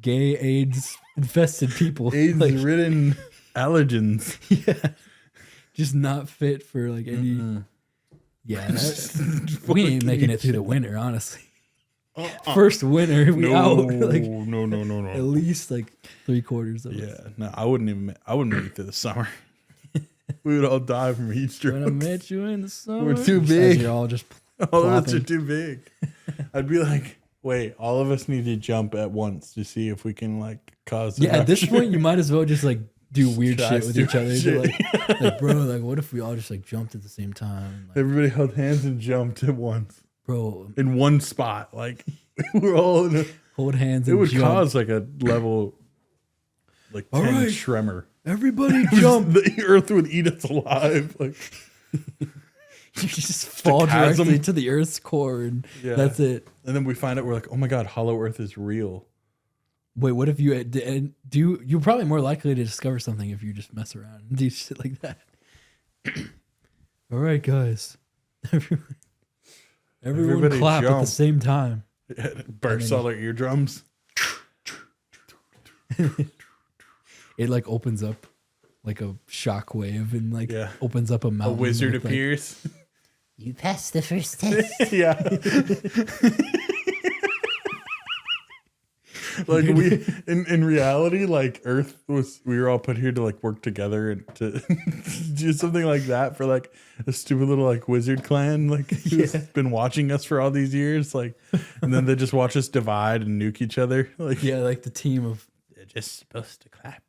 gay, AIDS infested people. AIDS-ridden allergens. Yeah. Just not fit for any. Mm-hmm. Yeah. We ain't making it through the winter, honestly. First winter, we out. No. At least 3/4 of it. Yeah. No, I wouldn't make it through the summer. We would all die from heat stroke. When I met you in the summer. We're too big. You're all just All of us are too big. I'd be like, wait, all of us need to jump at once to see if we can like cause. Yeah, at this point, you might as well just like do weird Try shit with each other. stupid Like, bro, like, what if we all just like jumped at the same time? Like, Everybody held hands and jumped at once bro, in one spot. Like we're all in a. hold hands. It and would jump. cause like a level, like All 10 right. tremor. Everybody jump. The earth would eat us alive. Like You just fall chasm. directly to the Earth's core, and Yeah. that's it. And then we find out we're like, oh my god, Hollow Earth is real. Wait, what if you and do? You're probably more likely to discover something if you just mess around and do shit like that. All right, guys, everyone Everybody clap at the jump. same time. It bursts all our eardrums. It like opens up like a shock wave and like Yeah. opens up a A mountain. wizard with, like, appears. You passed the first test. Yeah. Like we in reality, like Earth we were all put here to like work together and to do something like that for like a stupid little like wizard clan, like who's been watching us for all these years, like, and then they just watch us divide and nuke each other. Like Yeah, like the team of. they're just supposed to clap.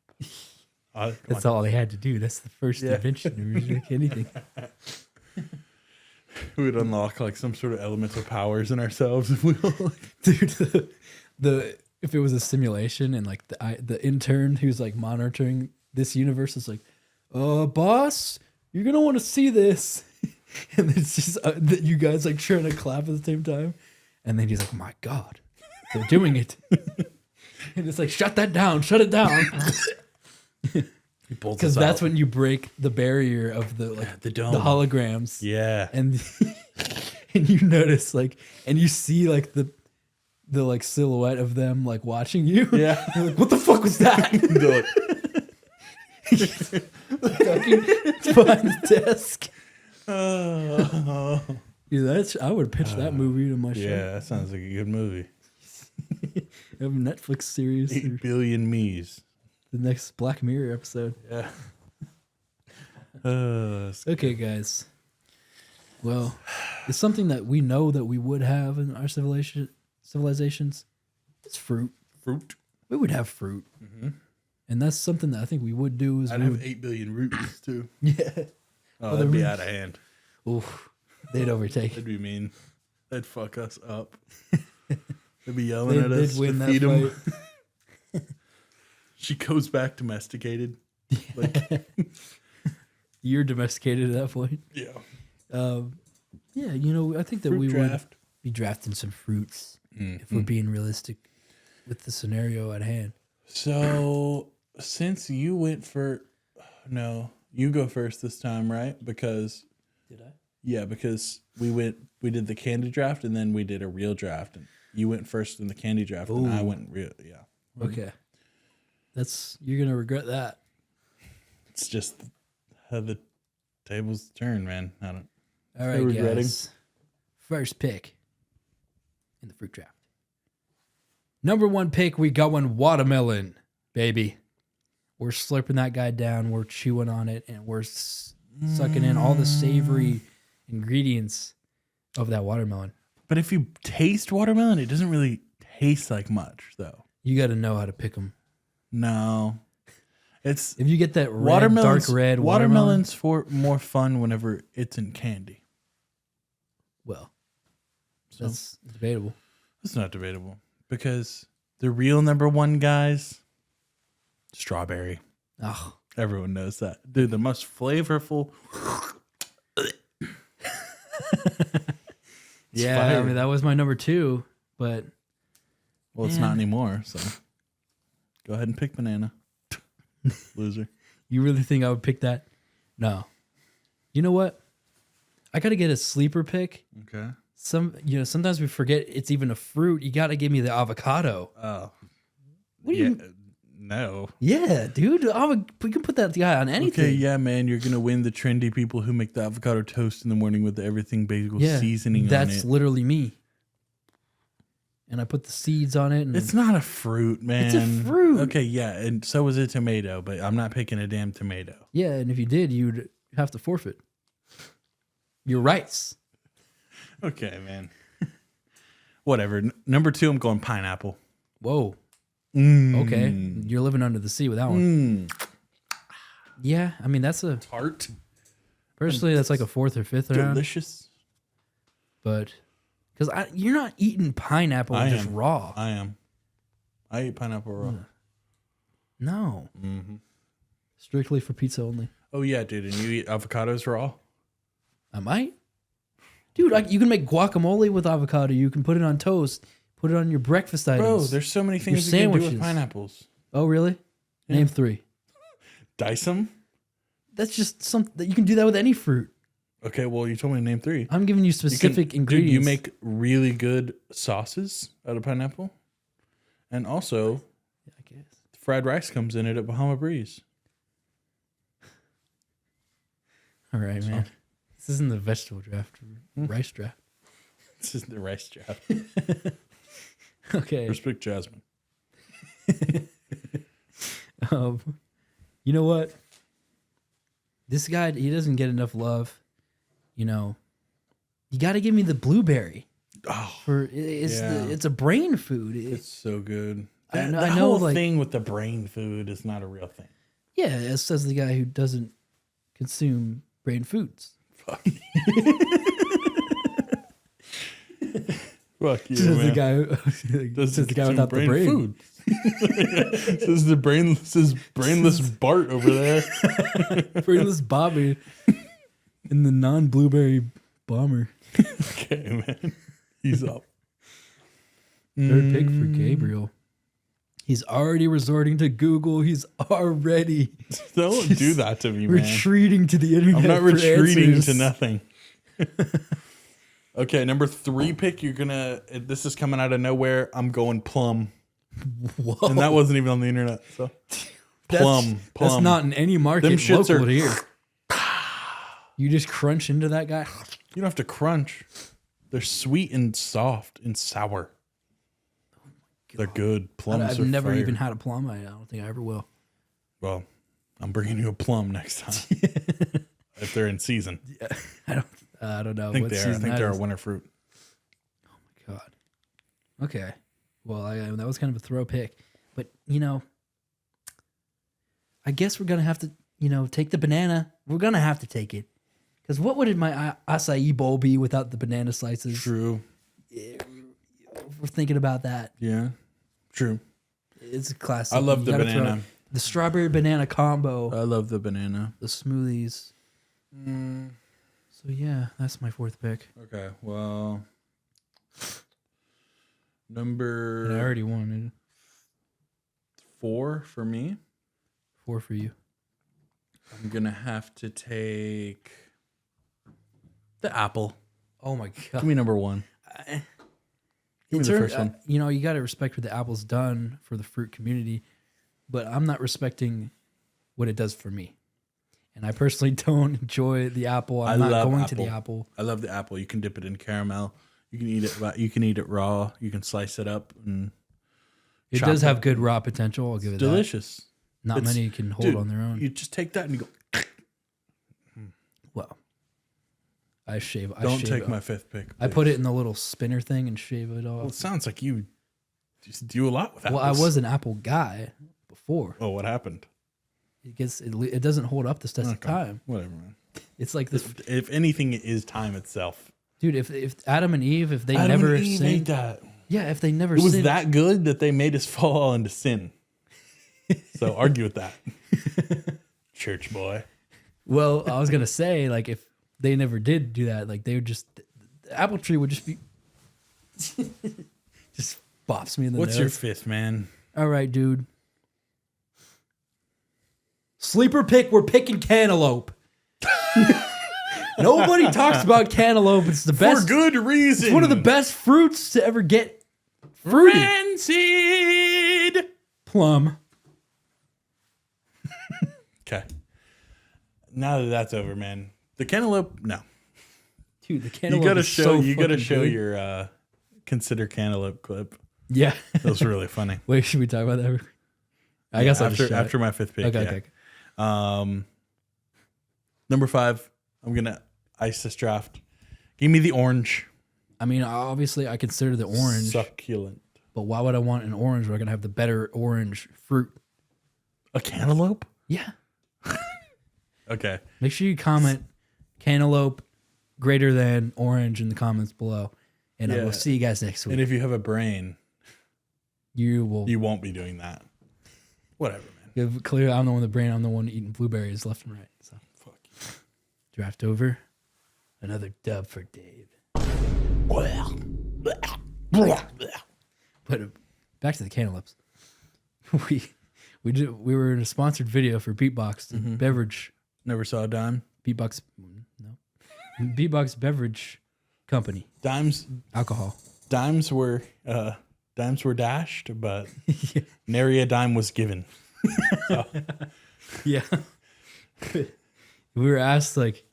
That's all they had to do. That's the first invention to make anything. We would unlock like some sort of elemental powers in ourselves if we all like, Dude, the if it was a simulation and like the intern who's like monitoring this universe is like, boss, you're gonna want to see this, and it's just that you guys like trying to clap at the same time, and then he's like, my god, they're doing it, and it's like, shut it down, because that's when you break the barrier of the like the dome. the holograms, Yeah. and and you notice like, and you see like the like silhouette of them like watching you. Yeah. You're like, what the fuck was that? They're Fucking behind the desk. like, Dude, I would pitch that movie to my show. yeah, that sounds like a good movie. A Netflix series. 8 billion me's. The next Black Mirror episode. Yeah. Okay, guys. Well, it's something that we know that we would have in our civilizations. It's fruit. Fruit. We would have fruit. And that's something that I think we would do. Is I'd we have would, 8 billion roots too. yeah. Oh, that'd be out of hand. Oof. They'd overtake. That'd be mean. They'd fuck us up. They'd be yelling at They'd us win to that feed them. fight. She goes back domesticated. Like, You're domesticated at that point. yeah. Yeah, you know, I think that Fruit we draft. would be drafting some fruits if we're being realistic with the scenario at hand. So, since you went no, you go first this time, right? Because Did I? yeah, because we did the candy draft and then we did a real draft, and you went first in the candy draft and I went real. Yeah. Okay. You're gonna regret that. It's just how the tables turn, man. I don't. All No right, regretting. guys. First pick in the fruit draft. Number 1 pick, we going watermelon, baby. We're slurping that guy down. We're chewing on it, and we're sucking in all the savory ingredients of that watermelon. But if you taste watermelon, it doesn't really taste like much, though. You got to know how to pick them. No, it's If you get that red, watermelon's dark red watermelon, Watermelon's for more fun whenever it's in candy. well, So that's debatable. it's not debatable because the real number one, guys, strawberry. Oh, Everyone knows that, dude. The most flavorful. yeah. I fire. mean, that was my number 2, but Well, it's Man. not anymore. So go ahead and pick banana, loser. you really think I would pick that? No. You know what? I got to get a sleeper pick. Okay. Sometimes we forget it's even a fruit. You got to give me the avocado. Oh, What do yeah. you? No. Yeah, dude. We can put that guy on anything. Okay, yeah, man, you're gonna win the trendy people who make the avocado toast in the morning with the everything bagel Yeah, seasoning that's on it. literally me. And I put the seeds on it. And It's not a fruit, man. It's a fruit. Okay, yeah, and so is a tomato, but I'm not picking a damn tomato. yeah, and if you did, you'd have to forfeit your rights. Okay, man. Whatever. Number 2, I'm going pineapple. Whoa. Mm. Okay. You're living under the sea with that one. Yeah. I mean, that's a Tart. personally, that's like a 4th or 5th round. Delicious. But because you're not eating pineapple just raw. I am. I eat pineapple raw. No. Strictly for pizza only. Oh, yeah, dude. And you eat avocados raw? I might. Dude, you can make guacamole with avocado. You can put it on toast. Put it on your breakfast items. Bro, there's so many things you can do with pineapples. Oh, really? Yeah. Name 3. Dice them? That's just something that you can do that with any fruit. Okay, well, you told me to name 3. I'm giving you specific ingredients. Dude, you make really good sauces out of pineapple. And also, I guess. fried rice comes in it at Bahama Breeze. All right, man. This isn't the vegetable draft. Rice draft. This is the rice draft. Okay. Respect Jasmine. You know what? This guy, he doesn't get enough love. You know, you got to give me the blueberry. Oh, It's a brain food. It's so good. I The know, whole like, thing with the brain food is not a real thing. Yeah, it says the guy who doesn't consume brain foods. Fuck you, Says man. the guy. Says the guy without the brain. Food. Says the brainless Bart over there. Brainless Bobby in the non-blueberry bomber. Okay, man. He's up. Third pick for Gabriel. He's already resorting to Google. He's already Don't do that to me, man. retreating to the internet. I'm not for retreating answers. to nothing. Okay, number 3 pick. This is coming out of nowhere. I'm going plum. Whoa. And that wasn't even on the internet. So plum. That's not in any market Them shits local are- here. You just crunch into that guy. You don't have to crunch. They're sweet and soft and sour. They're good. Plums I've are never fire. even had a plum. I don't think I ever will. Well, I'm bringing you a plum next time. If they're in season. I don't know. I think what they are. I season think that they're a is. winter fruit. God. Okay. Well, that was kind of a throw pick. But, you know, I guess we're going to have to, take the banana. We're going to have to take it. Because what would my acai bowl be without the banana slices? True. We're thinking about that. Yeah. True. It's a classic. I love You the gotta banana. throw the strawberry banana combo. I love the banana. The smoothies. So, yeah, that's my 4th pick. Okay. Well, And I number already wanted 4 for me. 4 for you. I'm going to have to take the apple. Oh, my Give God. me number 1. Give me the first one. You got to respect what the apple's done for the fruit community, but I'm not respecting what it does for me. And I personally don't enjoy the apple. I'm not going to the apple. I love the apple. You can dip it in caramel. You can eat it. You can eat it raw. You can slice it up and. It chop does have good raw potential. I'll give it delicious. that. Not many can hold on their own. You just take that and you go. Well, I shave. Don't take my 5th pick. I put it in the little spinner thing and shave it Well, it off. sounds like you just do a lot with apples. Well, I was an apple guy before. Oh, what happened? It doesn't hold up the test of Okay. time. Whatever, man. It's like this, If anything, it is time itself. dude. If Adam and Eve, if they Adam never and Eve sinned, ate that. yeah, if they never It was sinned, that good that they made us fall into sin. So argue with that, church boy. Well, I was gonna say, like, if they never did do that, like, they would just the apple tree would just be just bops me in the What's nose. your 5th, man? All right, dude. Sleeper pick. We're picking cantaloupe. Nobody talks about cantaloupe. It's the best. For good reason. It's one of the best fruits to ever get fruity. Rancid. Plum. Okay. Now that that's over, man. The cantaloupe, no. Dude, the cantaloupe. You gotta is show. so You gotta fucking show good. your consider cantaloupe clip. Yeah. That was really funny. Wait, should we talk about that? I guess I'll just after my 5th pick. Okay, yeah. okay. Number 5. I'm gonna ice this draft. Give me the orange. I mean, obviously, I consider the orange succulent. But why would I want an orange where I can have the better orange fruit? A cantaloupe? Yeah. Okay. Make sure you comment cantaloupe greater than orange in the comments below. And I will see you guys next week. And if you have a brain, you won't be doing that. Whatever, man. Clearly, I'm the one with the brain. I'm the one eating blueberries left and right. So fuck you. Draft over. Another dub for Dave. But back to the cantaloupes. We were in a sponsored video for Beatbox beverage. Never saw a dime. Beatbox beverage company. Dimes Alcohol. Dimes were dashed, but nary a dime was given. So. Yeah. We were asked like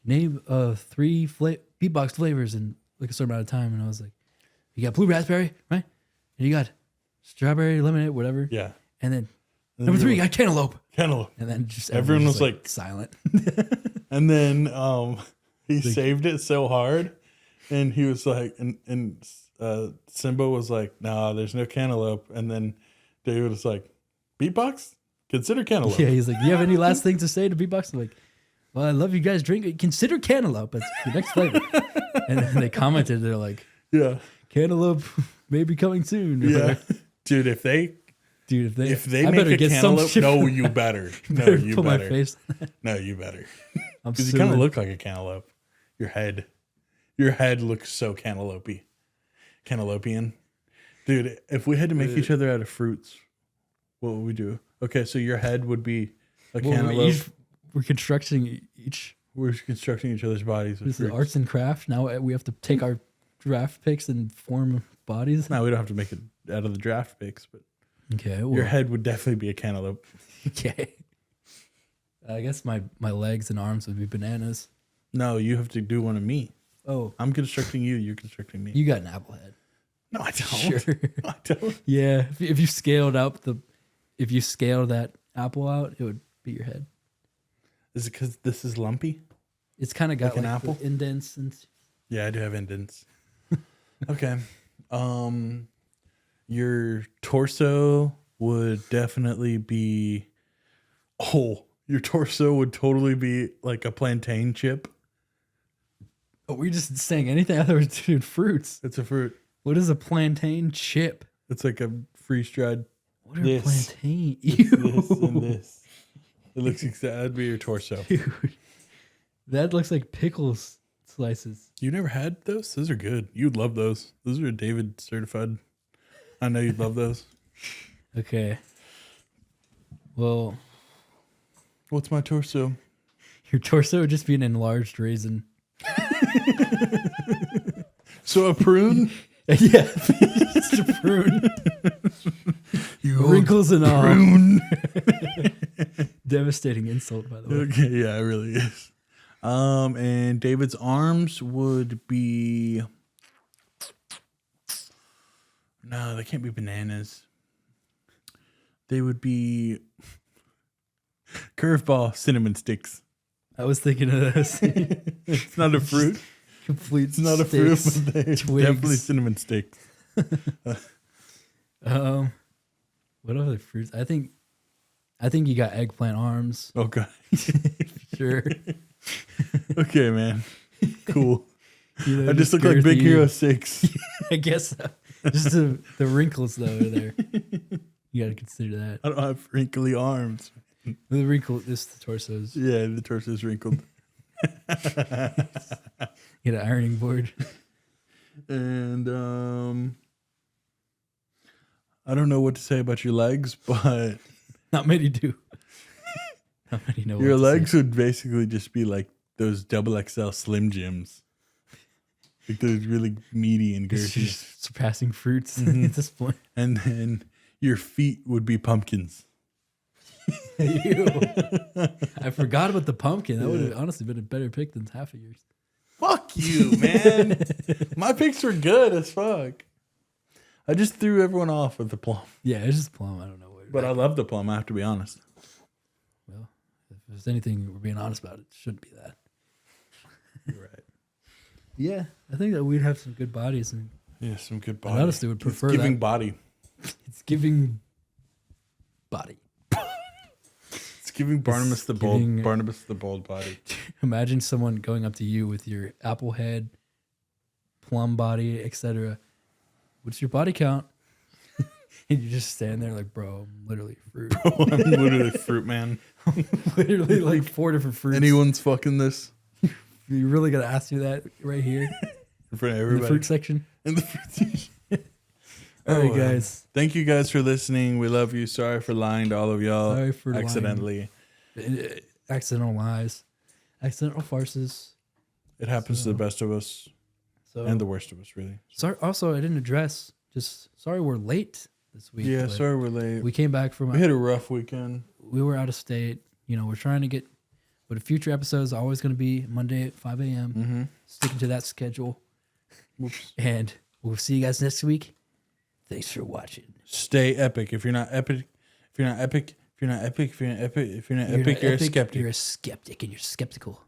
name 3 beatbox flavors in like a certain amount of time, and I was like, you got blue raspberry, right? And you got strawberry, lemonade, whatever. Yeah. And then number 3, you got cantaloupe. Cantaloupe. And then just everyone was like silent. And then he saved it so hard, and he was like, and Simba was like, "Nah, there's no cantaloupe." And then David was like, "Beatbox? Consider cantaloupe." Yeah, he's like, "You have any last thing to say to Beatbox?" I'm like, "Well, I love you guys drink. Consider cantaloupe. That's the next flavor." And then they commented, they're like, "Yeah, cantaloupe may be coming soon." Yeah, dude, if they I make a cantaloupe, no, you better. No, you put better. My face. No, you better. I'm Because you kind of look like a cantaloupe. Your head looks so cantalopian. Dude, if we had to make each other out of fruits, what would we do? Okay, so your head would be a cantaloupe. We're constructing each. We're constructing each other's bodies. This is arts and craft. Now we have to take our draft picks and form bodies. No, we don't have to make it out of the draft picks, but okay, your head would definitely be a cantaloupe. Okay. I guess my legs and arms would be bananas. No, you have to do one of me. Oh. I'm constructing you. You're constructing me. You got an apple head. No, I don't. Sure. I don't. Yeah. If you scaled that apple out, it would be your head. Is it because this is lumpy? It's kind of got like an apple indents and. Yeah, I do have indents. Okay. Your torso would definitely be. Oh, your torso would totally be like a plantain chip. Oh, we're just saying anything other than fruits. It's a fruit. What is a plantain chip? It's like a freeze-dried. What are plantain? This and this. It looks exactly. That'd be your torso. Dude, that looks like pickles slices. You never had those? Those are good. You'd love those. Those are David certified. I know you'd love those. Okay. Well, what's my torso? Your torso would just be an enlarged raisin. So a prune? Yeah, just a prune. Wrinkles and all. Prune. Devastating insult, by the way. Okay, yeah, it really is. And David's arms would be. No, they can't be bananas. They would be curveball cinnamon sticks. I was thinking of this. It's not a fruit. Complete. It's not a fruit, but they're definitely cinnamon sticks. What other fruits? I think you got eggplant arms. Okay. Sure. Okay, man. Cool. You know, I just look like Big Hero 6. I guess so. Just the wrinkles though are there. You got to consider that. I don't have wrinkly arms. The wrinkle is the torsos. Yeah, the torso's wrinkled. Get an ironing board. And I don't know what to say about your legs, but not many do. Not many know. Your legs would basically just be like those XXL Slim Jims. Like those really meaty and girthy. Surpassing fruits at this point. And then your feet would be pumpkins. Ew. I forgot about the pumpkin. That would have honestly been a better pick than half of yours. Fuck you, man. My picks were good as fuck. I just threw everyone off with the plum. Yeah, it's just plum. I don't know what. But I love the plum, I have to be honest. Well, if there's anything we're being honest about, it shouldn't be that. You're right. Yeah, I think that we'd have some good bodies, and Yeah, some good I body. honestly would prefer It's giving that. body. It's giving body. It's giving Barnabas the bold. giving- Barnabas the bold body. Imagine someone going up to you with your apple head, plum body, etc. What's your body count? And you just stand there like, bro, I'm literally fruit. I'm literally fruit man. Literally like 4 different fruits. Anyone's fucking this You really gotta ask you that right here in front of in everybody. the fruit section. In the fruit. All right, well. guys. Thank you guys for listening. We love you. Sorry for lying to all of y'all. Sorry for lying. accidentally. Accidental lies, accidental farces. It happens to the best of us So and the worst of us, really. sorry. Also, I didn't address. Just sorry we're late this week. Yeah, but sorry we're late. We came back from. We had a rough weekend. We were out of state. You know, we're trying to get. But a future episode is always going to be Monday at 5 a.m. Mm-hmm. Sticking to that schedule. Whoops. And we'll see you guys next week. Thanks for watching. Stay epic. If you're not epic, if you're not epic, if you're not epic, if you're not epic, if you're not epic, you're a skeptic. You're a skeptic and you're skeptical.